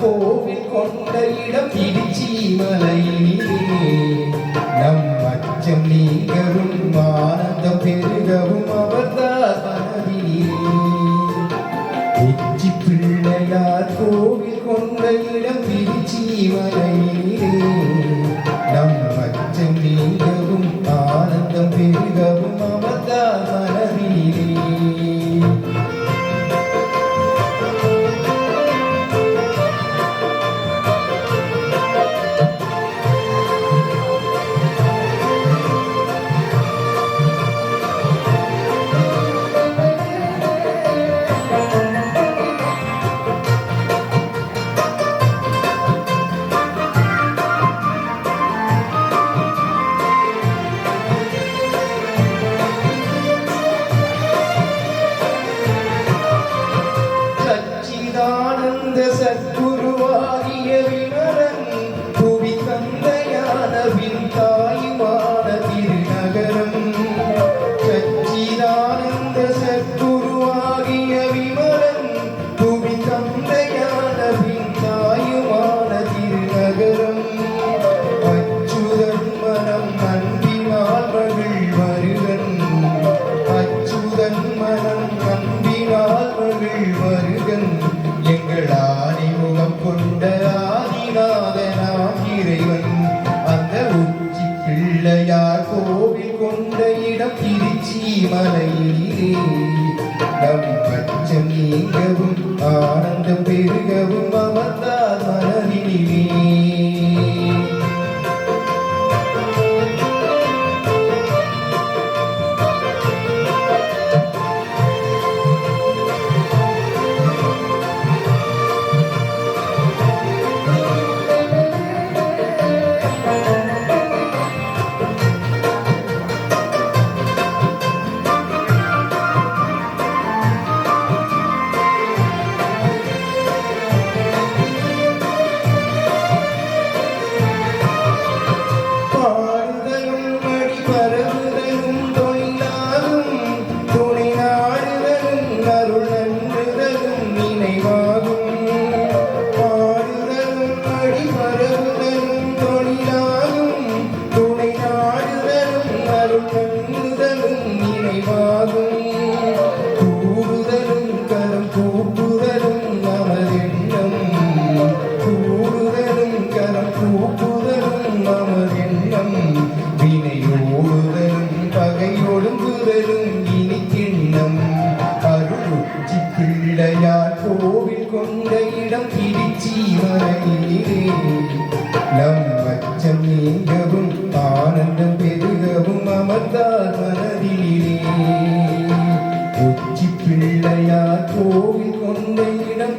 கோவில் கொண்ட இடம் திருச்சி மலையிலே நம் அச்சம் நீங்கவும் ஆனந்தம் பெருகவும் அவர்தான் மனதிலே உச்சி பிள்ளையார் கோவில் கொண்ட இடம் திருச்சி மலையிலே நம் அச்சம் நீங்கவும் ஆனந்தம் பெருகவும் அவர்தான் மனதிலே சத்குருவாகிய விமலன் புவி தந்தையான பின் தாயுமான திருநகரம் சச்சிதானந்த சத்குருவாகிய விமலன் புவி தந்தையான பின் தாயுமான திருநகரம் அச்சுதன் மனம் அன்பினால் மகிழ் வருகன் அச்சுதன் மனம் அன்பினால் மகிழ் வருகன் எங்கள் ஆதிமுகம் கொண்ட ஆதிநாதனாம் இறைவன் அந்த உச்சி பிள்ளையார் கோவில் கொண்ட இடம் திருச்சி மலையிலே நம் பச்சம் நீங்கவும் ஆனந்தம் பெருகவும் அமர்ந்தார் மனதிலே பிள்ளையார் கோவில் கொண்ட இடம் திருச்சி மலையிலே நம் அச்சம் நீங்கவும் ஆனந்தம் பெருகவும் அமர்ந்தார் மனதிலே உச்சி பிள்ளையார் கோவில் கொண்ட இடம்